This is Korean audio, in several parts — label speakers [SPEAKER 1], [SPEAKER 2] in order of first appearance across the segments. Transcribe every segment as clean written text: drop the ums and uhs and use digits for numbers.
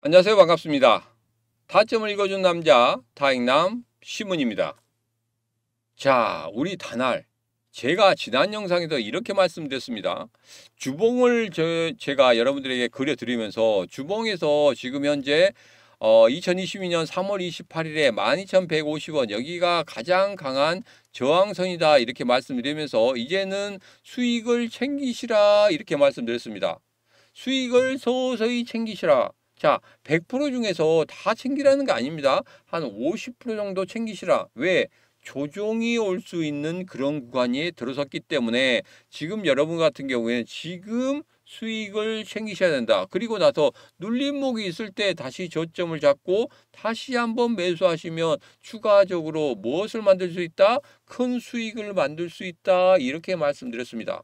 [SPEAKER 1] 안녕하세요. 반갑습니다. 타점을 읽어준 남자 타익남 시문입니다. 자, 우리 다날. 제가 지난 영상에서 이렇게 말씀드렸습니다. 주봉을 제가 여러분들에게 그려드리면서 주봉에서 지금 현재 2022년 3월 28일에 12,150원 여기가 가장 강한 저항선이다 이렇게 말씀드리면서 이제는 수익을 챙기시라 이렇게 말씀드렸습니다. 수익을 서서히 챙기시라. 자, 100% 중에서 다 챙기라는 게 아닙니다. 한 50% 정도 챙기시라. 왜? 조정이 올 수 있는 그런 구간이 들어섰기 때문에 지금 여러분 같은 경우에는 지금 수익을 챙기셔야 된다. 그리고 나서 눌림목이 있을 때 다시 저점을 잡고 다시 한번 매수하시면 추가적으로 무엇을 만들 수 있다? 큰 수익을 만들 수 있다. 이렇게 말씀드렸습니다.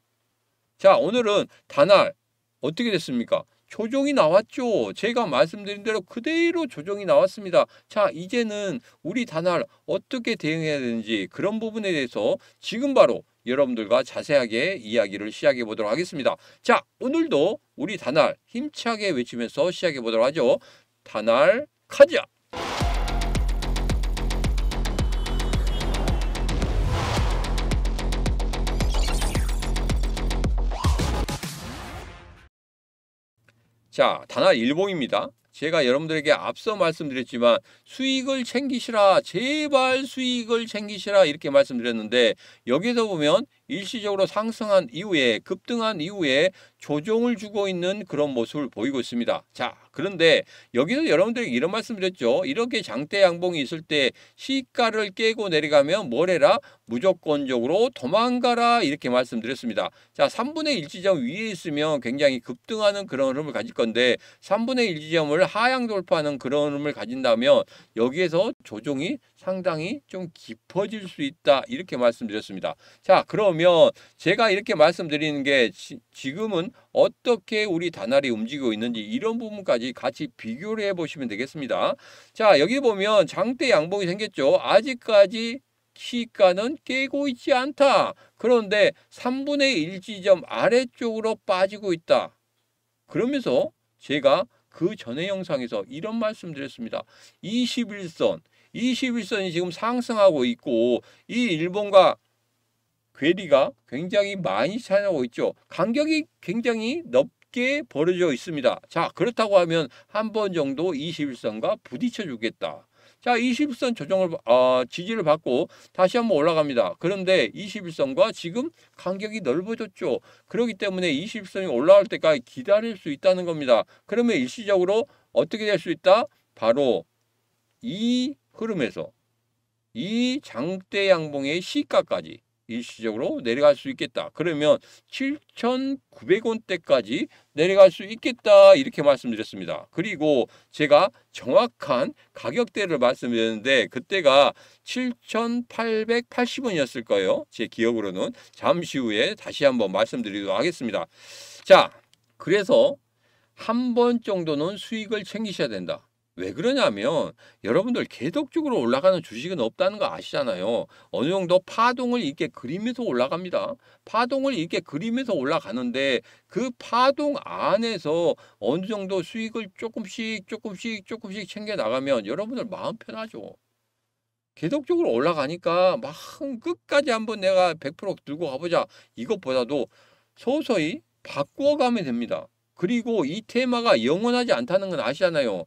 [SPEAKER 1] 자, 오늘은 다날 어떻게 됐습니까? 조정이 나왔죠. 제가 말씀드린 대로 그대로 조정이 나왔습니다. 자, 이제는 우리 다날 어떻게 대응해야 되는지 그런 부분에 대해서 지금 바로 여러분들과 자세하게 이야기를 시작해 보도록 하겠습니다. 자, 오늘도 우리 다날 힘차게 외치면서 시작해 보도록 하죠. 다날 가자! 자, 다날 일봉입니다. 제가 여러분들에게 앞서 말씀드렸지만 수익을 챙기시라, 제발 수익을 챙기시라 이렇게 말씀드렸는데 여기서 보면 일시적으로 상승한 이후에 급등한 이후에 조정을 주고 있는 그런 모습을 보이고 있습니다. 자, 그런데 여기서 여러분들에게 이런 말씀드렸죠. 이렇게 장대 양봉이 있을 때 시가를 깨고 내려가면 뭘 해라? 무조건적으로 도망가라 이렇게 말씀드렸습니다. 자, 3분의 1 지점 위에 있으면 굉장히 급등하는 그런 흐름을 가질 건데 3분의 1 지점을 하향 돌파하는 그런 흐름을 가진다면 여기에서 조정이 상당히 좀 깊어질 수 있다 이렇게 말씀드렸습니다. 자, 그러면 제가 이렇게 말씀드리는 게 지금은 어떻게 우리 다날이 움직이고 있는지 이런 부분까지 같이 비교를 해보시면 되겠습니다. 자, 여기 보면 장대 양봉이 생겼죠. 아직까지 시가는 깨고 있지 않다. 그런데 3분의 1 지점 아래쪽으로 빠지고 있다. 그러면서 제가 그 전에 영상에서 이런 말씀드렸습니다. 21선이 지금 상승하고 있고 이 일본과 괴리가 굉장히 많이 차이나고 있죠. 간격이 굉장히 넓게 벌어져 있습니다. 자, 그렇다고 하면 한 번 정도 21선과 부딪혀 주겠다. 자, 21선 조정을 지지를 받고 다시 한번 올라갑니다. 그런데 21선과 지금 간격이 넓어졌죠. 그렇기 때문에 21선이 올라올 때까지 기다릴 수 있다는 겁니다. 그러면 일시적으로 어떻게 될 수 있다? 바로 이 흐름에서 이 장대 양봉의 시가까지 일시적으로 내려갈 수 있겠다. 그러면 7,900원대까지 내려갈 수 있겠다. 이렇게 말씀드렸습니다. 그리고 제가 정확한 가격대를 말씀드렸는데 그때가 7,880원이었을 거예요. 제 기억으로는. 잠시 후에 다시 한번 말씀드리도록 하겠습니다. 자, 그래서 한 번 정도는 수익을 챙기셔야 된다. 왜 그러냐면 여러분들 계속적으로 올라가는 주식은 없다는 거 아시잖아요. 어느 정도 파동을 이렇게 그리면서 올라갑니다. 파동을 이렇게 그리면서 올라가는데 그 파동 안에서 어느 정도 수익을 조금씩 챙겨 나가면 여러분들 마음 편하죠. 계속적으로 올라가니까 막 끝까지 한번 내가 100% 들고 가보자. 이것보다도 서서히 바꾸어가면 됩니다. 그리고 이 테마가 영원하지 않다는 건 아시잖아요.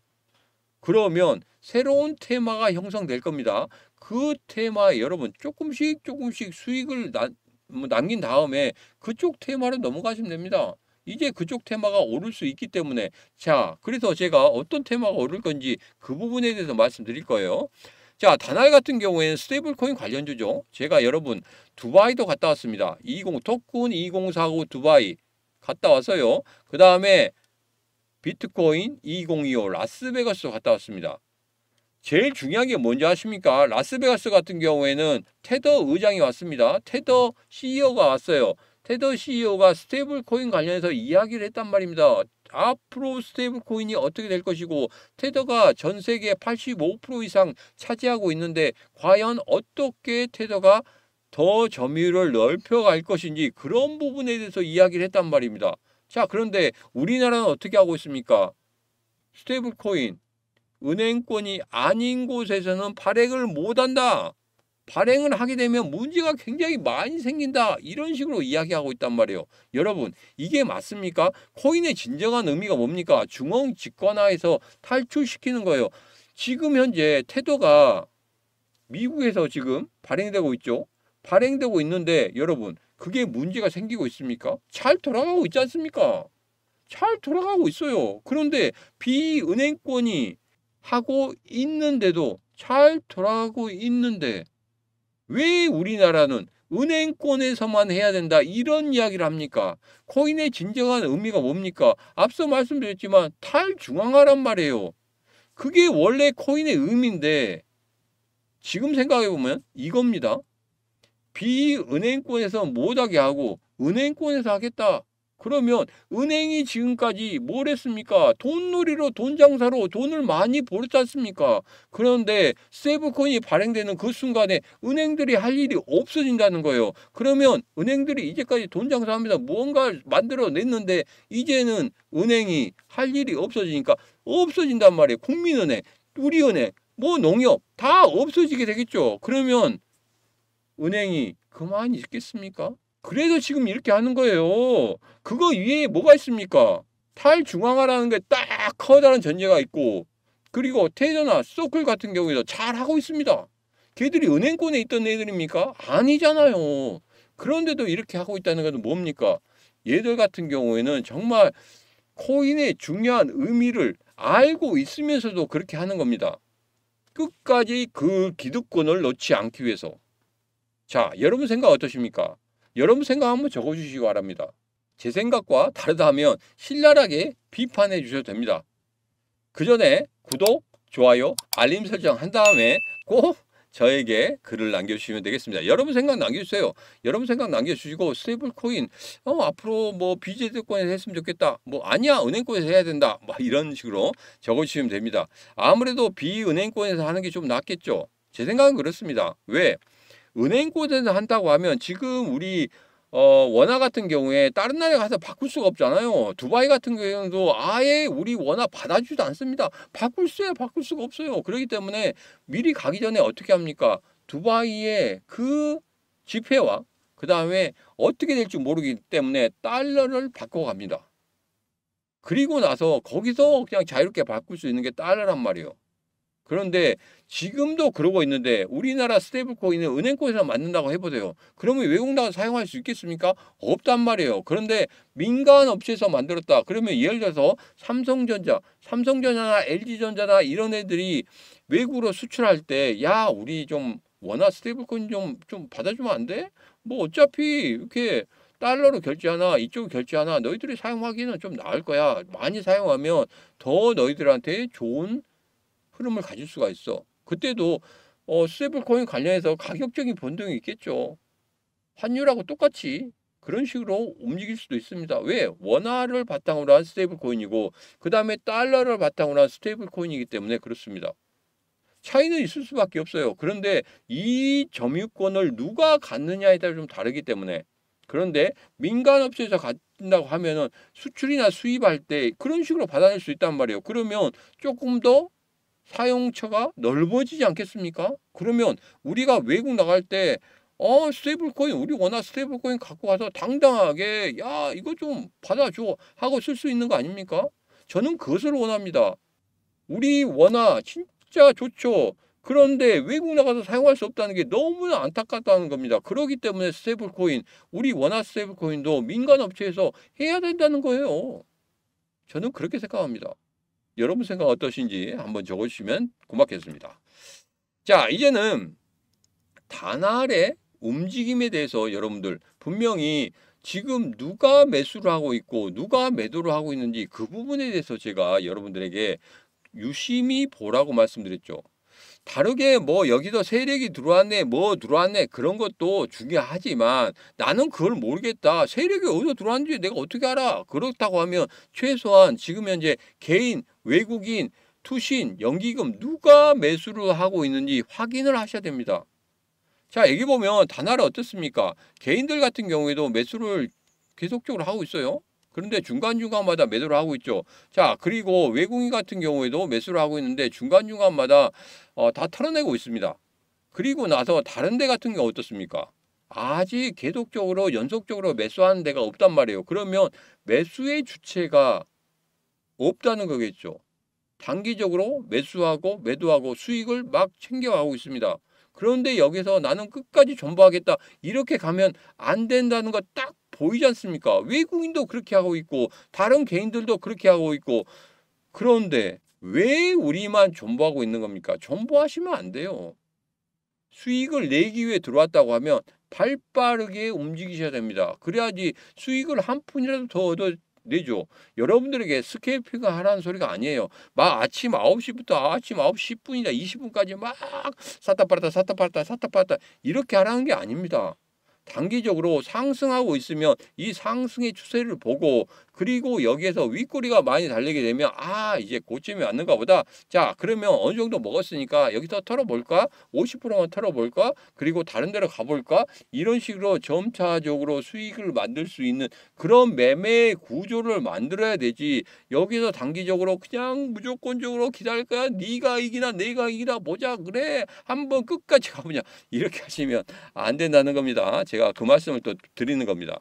[SPEAKER 1] 그러면 새로운 테마가 형성될 겁니다. 그 테마에 여러분 조금씩 수익을 남긴 다음에 그쪽 테마로 넘어가시면 됩니다. 이제 그쪽 테마가 오를 수 있기 때문에 자, 그래서 제가 어떤 테마가 오를 건지 그 부분에 대해서 말씀드릴 거예요. 자, 다날 같은 경우에는 스테이블 코인 관련주죠. 제가 여러분 두바이도 갔다 왔습니다. 토큰 2049 두바이 갔다 왔어요. 그 다음에 비트코인 2025 라스베가스 갔다 왔습니다. 제일 중요한 게 뭔지 아십니까? 라스베가스 같은 경우에는 테더 의장이 왔습니다. 테더 CEO가 왔어요. 테더 CEO가 스테이블 코인 관련해서 이야기를 했단 말입니다. 앞으로 스테이블 코인이 어떻게 될 것이고 테더가 전 세계 85% 이상 차지하고 있는데 과연 어떻게 테더가 더 점유율을 넓혀갈 것인지 그런 부분에 대해서 이야기를 했단 말입니다. 자, 그런데 우리나라는 어떻게 하고 있습니까? 스테이블 코인, 은행권이 아닌 곳에서는 발행을 못한다. 발행을 하게 되면 문제가 굉장히 많이 생긴다. 이런 식으로 이야기하고 있단 말이에요. 여러분, 이게 맞습니까? 코인의 진정한 의미가 뭡니까? 중앙 집권화에서 탈출시키는 거예요. 지금 현재 테더가 미국에서 지금 발행되고 있죠. 발행되고 있는데 여러분, 그게 문제가 생기고 있습니까? 잘 돌아가고 있지 않습니까? 잘 돌아가고 있어요. 그런데 비은행권이 하고 있는데도 잘 돌아가고 있는데 왜 우리나라는 은행권에서만 해야 된다 이런 이야기를 합니까? 코인의 진정한 의미가 뭡니까? 앞서 말씀드렸지만 탈중앙화란 말이에요. 그게 원래 코인의 의미인데 지금 생각해보면 이겁니다. 비은행권에서 못하게 하고 은행권에서 하겠다. 그러면 은행이 지금까지 뭘 했습니까? 돈놀이로 돈 장사로 돈을 많이 벌었지 않습니까? 그런데 스테이블코인이 발행되는 그 순간에 은행들이 할 일이 없어진다는 거예요. 그러면 은행들이 이제까지 돈 장사합니다. 무언가를 만들어냈는데 이제는 은행이 할 일이 없어지니까 없어진단 말이에요. 국민은행, 우리은행, 뭐 농협 다 없어지게 되겠죠. 그러면 은행이 그만이 있겠습니까? 그래도 지금 이렇게 하는 거예요. 그거 위에 뭐가 있습니까? 탈중앙화라는 게 딱 커다란 전제가 있고 그리고 테더나 서클 같은 경우에도 잘하고 있습니다. 걔들이 은행권에 있던 애들입니까? 아니잖아요. 그런데도 이렇게 하고 있다는 것은 뭡니까? 얘들 같은 경우에는 정말 코인의 중요한 의미를 알고 있으면서도 그렇게 하는 겁니다. 끝까지 그 기득권을 놓지 않기 위해서. 자, 여러분 생각 어떠십니까? 여러분 생각 한번 적어주시기 바랍니다. 제 생각과 다르다면 신랄하게 비판해 주셔도 됩니다. 그 전에 구독, 좋아요, 알림 설정 한 다음에 꼭 저에게 글을 남겨주시면 되겠습니다. 여러분 생각 남겨주세요. 여러분 생각 남겨주시고 스테이블 코인 앞으로 뭐 비제도권에서 했으면 좋겠다. 뭐 아니야 은행권에서 해야 된다. 뭐 이런 식으로 적어주시면 됩니다. 아무래도 비은행권에서 하는 게 좀 낫겠죠. 제 생각은 그렇습니다. 왜? 은행권에서 한다고 하면 지금 우리 원화 같은 경우에 다른 나라에 가서 바꿀 수가 없잖아요. 두바이 같은 경우도 아예 우리 원화 받아주지도 않습니다. 바꿀 수가 없어요. 그렇기 때문에 미리 가기 전에 어떻게 합니까? 두바이의 그 지폐와 그 다음에 어떻게 될지 모르기 때문에 달러를 바꿔갑니다. 그리고 나서 거기서 그냥 자유롭게 바꿀 수 있는 게 달러란 말이에요. 그런데 지금도 그러고 있는데 우리나라 스테이블 코인을 은행권에서 만든다고 해보세요. 그러면 외국 나가서 사용할 수 있겠습니까? 없단 말이에요. 그런데 민간 업체에서 만들었다. 그러면 예를 들어서 삼성전자나 LG전자나 이런 애들이 외국으로 수출할 때 야 우리 좀 원화 스테이블 코인 좀 받아주면 안 돼? 뭐 어차피 이렇게 달러로 결제하나 이쪽으로 결제하나 너희들이 사용하기는 좀 나을 거야. 많이 사용하면 더 너희들한테 좋은 흐름을 가질 수가 있어. 그때도 스테이블 코인 관련해서 가격적인 변동이 있겠죠. 환율하고 똑같이 그런 식으로 움직일 수도 있습니다. 왜? 원화를 바탕으로 한 스테이블 코인이고 그 다음에 달러를 바탕으로 한 스테이블 코인이기 때문에 그렇습니다. 차이는 있을 수밖에 없어요. 그런데 이 점유권을 누가 갖느냐에 따라 좀 다르기 때문에 그런데 민간 업체에서 갖는다고 하면은 수출이나 수입할 때 그런 식으로 받아낼 수 있단 말이에요. 그러면 조금 더 사용처가 넓어지지 않겠습니까? 그러면 우리가 외국 나갈 때 스테이블 코인 우리 원화 스테이블 코인 갖고 가서 당당하게 야 이거 좀 받아줘 하고 쓸 수 있는 거 아닙니까? 저는 그것을 원합니다. 우리 원화 진짜 좋죠. 그런데 외국 나가서 사용할 수 없다는 게 너무나 안타깝다는 겁니다. 그렇기 때문에 스테이블 코인 우리 원화 스테이블 코인도 민간 업체에서 해야 된다는 거예요. 저는 그렇게 생각합니다. 여러분 생각 어떠신지 한번 적어주시면 고맙겠습니다. 자, 이제는 다날의 움직임에 대해서 여러분들 분명히 지금 누가 매수를 하고 있고 누가 매도를 하고 있는지 그 부분에 대해서 제가 여러분들에게 유심히 보라고 말씀드렸죠. 다르게 뭐 여기서 세력이 들어왔네 뭐 들어왔네 그런 것도 중요하지만 나는 그걸 모르겠다. 세력이 어디서 들어왔는지 내가 어떻게 알아? 그렇다고 하면 최소한 지금 현재 개인, 외국인, 투신, 연기금 누가 매수를 하고 있는지 확인을 하셔야 됩니다. 자 여기 보면 다나라 어떻습니까? 개인들 같은 경우에도 매수를 계속적으로 하고 있어요. 그런데 중간중간마다 매도를 하고 있죠. 자, 그리고 외국인 같은 경우에도 매수를 하고 있는데 중간중간마다 다 털어내고 있습니다. 그리고 나서 다른 데 같은 경우 어떻습니까? 아직 계속적으로 연속적으로 매수하는 데가 없단 말이에요. 그러면 매수의 주체가 없다는 거겠죠. 단기적으로 매수하고 매도하고 수익을 막 챙겨가고 있습니다. 그런데 여기서 나는 끝까지 존버하겠다. 이렇게 가면 안 된다는 거 딱 보이지 않습니까? 외국인도 그렇게 하고 있고 다른 개인들도 그렇게 하고 있고 그런데 왜 우리만 존버하고 있는 겁니까? 존버하시면 안 돼요. 수익을 내기 위해 들어왔다고 하면 발 빠르게 움직이셔야 됩니다. 그래야지 수익을 한 푼이라도 더 얻어내죠. 여러분들에게 스케일핑을 하라는 소리가 아니에요. 막 아침 9시부터 아침 9시 10분이나 20분까지 막 샀다 팔았다 샀다 팔았다 샀다 팔았다 이렇게 하라는 게 아닙니다. 단기적으로 상승하고 있으면 이 상승의 추세를 보고 그리고 여기에서 윗꼬리가 많이 달리게 되면 이제 고점이 왔는가 보다. 자, 그러면 어느 정도 먹었으니까 여기서 털어볼까? 50%만 털어볼까? 그리고 다른 데로 가볼까? 이런 식으로 점차적으로 수익을 만들 수 있는 그런 매매 구조를 만들어야 되지. 여기서 단기적으로 그냥 무조건적으로 기다릴 거야. 네가 이기나 내가 이기나 보자. 그래. 한번 끝까지 가보자. 이렇게 하시면 안 된다는 겁니다. 제가 그 말씀을 또 드리는 겁니다.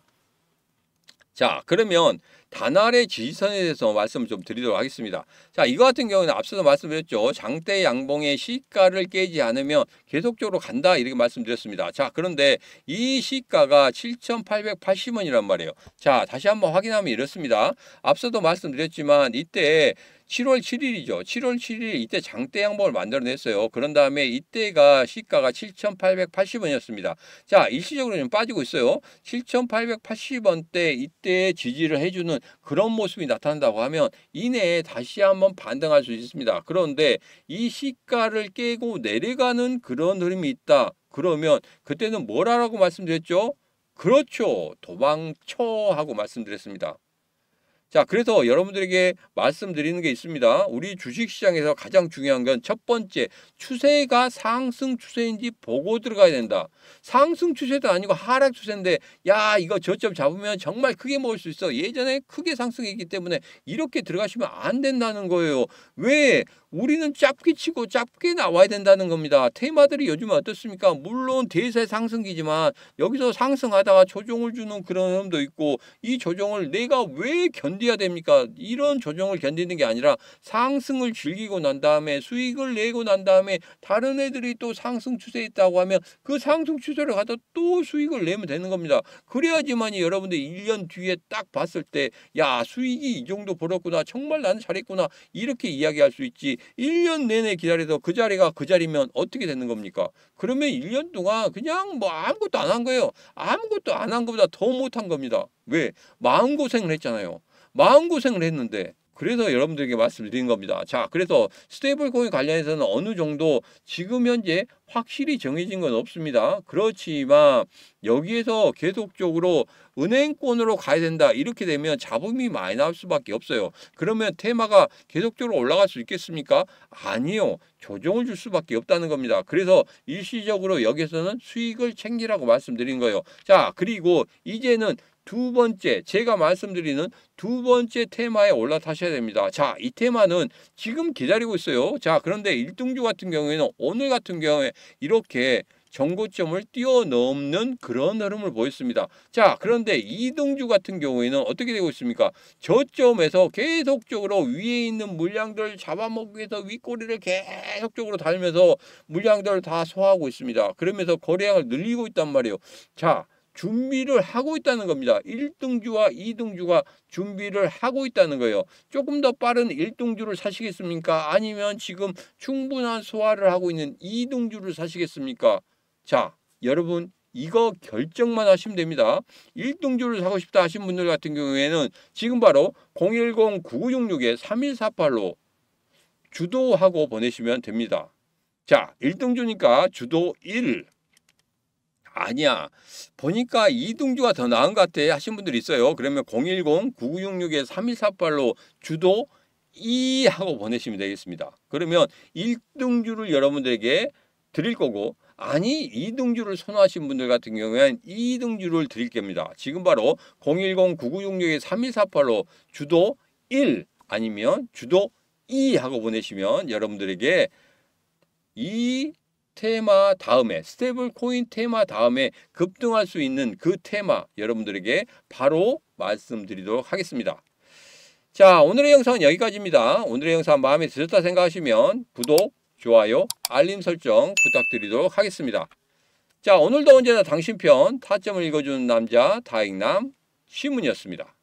[SPEAKER 1] 자, 그러면 단알의 지지선에 대해서 말씀을 좀 드리도록 하겠습니다. 자, 이거 같은 경우는 앞서도 말씀드렸죠. 장대 양봉의 시가를 깨지 않으면 계속적으로 간다 이렇게 말씀드렸습니다. 자, 그런데 이 시가가 7,880원이란 말이에요. 자, 다시 한번 확인하면 이렇습니다. 앞서도 말씀드렸지만 이때 7월 7일이죠. 7월 7일 이때 장대 양봉을 만들어냈어요. 그런 다음에 이때가 시가가 7,880원이었습니다. 자, 일시적으로 좀 빠지고 있어요. 7,880원대 이때 지지를 해주는 그런 모습이 나타난다고 하면 이내에 다시 한번 반등할 수 있습니다. 그런데 이 시가를 깨고 내려가는 그런 흐름이 있다. 그러면 그때는 뭐라고 말씀드렸죠? 그렇죠. 도망쳐 하고 말씀드렸습니다. 자, 그래서 여러분들에게 말씀드리는 게 있습니다. 우리 주식시장에서 가장 중요한 건 첫 번째, 추세가 상승 추세인지 보고 들어가야 된다. 상승 추세도 아니고 하락 추세인데 야, 이거 저점 잡으면 정말 크게 먹을 수 있어. 예전에 크게 상승했기 때문에 이렇게 들어가시면 안 된다는 거예요. 왜? 우리는 짧게 치고 짧게 나와야 된다는 겁니다. 테마들이 요즘은 어떻습니까? 물론 대세 상승기지만 여기서 상승하다가 조정을 주는 그런 흐름도 있고 이 조정을 내가 왜 견뎌야 됩니까? 이런 조정을 견디는 게 아니라 상승을 즐기고 난 다음에 수익을 내고 난 다음에 다른 애들이 또 상승 추세에 있다고 하면 그 상승 추세를 가다 또 수익을 내면 되는 겁니다. 그래야지만이 여러분들 1년 뒤에 딱 봤을 때 야, 수익이 이 정도 벌었구나. 정말 나는 잘했구나. 이렇게 이야기할 수 있지. 1년 내내 기다려서 그 자리가 그 자리면 어떻게 되는 겁니까? 그러면 1년 동안 그냥 뭐 아무것도 안 한 거예요. 아무것도 안 한 것보다 더 못한 겁니다. 왜? 마음고생을 했잖아요. 마음고생을 했는데 그래서 여러분들에게 말씀을 드린 겁니다. 자, 그래서 스테이블 코인 관련해서는 어느 정도 지금 현재 확실히 정해진 건 없습니다. 그렇지만 여기에서 계속적으로 은행권으로 가야 된다. 이렇게 되면 잡음이 많이 나올 수밖에 없어요. 그러면 테마가 계속적으로 올라갈 수 있겠습니까? 아니요. 조정을 줄 수밖에 없다는 겁니다. 그래서 일시적으로 여기서는 수익을 챙기라고 말씀드린 거예요. 자, 그리고 이제는 두 번째, 제가 말씀드리는 두 번째 테마에 올라타셔야 됩니다. 자, 이 테마는 지금 기다리고 있어요. 자, 그런데 1등주 같은 경우에는 오늘 같은 경우에 이렇게 정고점을 뛰어넘는 그런 흐름을 보였습니다. 자, 그런데 2등주 같은 경우에는 어떻게 되고 있습니까? 저점에서 계속적으로 위에 있는 물량들 잡아먹기 위해서 윗꼬리를 계속적으로 달면서 물량들을 다 소화하고 있습니다. 그러면서 거래량을 늘리고 있단 말이에요. 자, 준비를 하고 있다는 겁니다. 1등주와 2등주가 준비를 하고 있다는 거예요. 조금 더 빠른 1등주를 사시겠습니까? 아니면 지금 충분한 소화를 하고 있는 2등주를 사시겠습니까? 자, 여러분 이거 결정만 하시면 됩니다. 1등주를 사고 싶다 하신 분들 같은 경우에는 지금 바로 010-9966-3148로 주도하고 보내시면 됩니다. 자, 1등주니까 주도 1. 아니야. 보니까 2등주가 더 나은 것 같아 하신 분들이 있어요. 그러면 010-9966-3148로 주도 2 하고 보내시면 되겠습니다. 그러면 1등주를 여러분들에게 드릴 거고 아니 2등주를 선호하신 분들 같은 경우에는 2등주를 드릴 겁니다. 지금 바로 010-9966-3148로 주도 1 아니면 주도 2 하고 보내시면 여러분들에게 이 테마 다음에 스테이블 코인 테마 다음에 급등할 수 있는 그 테마 여러분들에게 바로 말씀드리도록 하겠습니다. 자, 오늘의 영상은 여기까지입니다. 오늘의 영상 마음에 드셨다 생각하시면 구독, 좋아요, 알림 설정 부탁드리도록 하겠습니다. 자, 오늘도 언제나 당신 편 타점을 읽어주는 남자 다익남 신문이었습니다.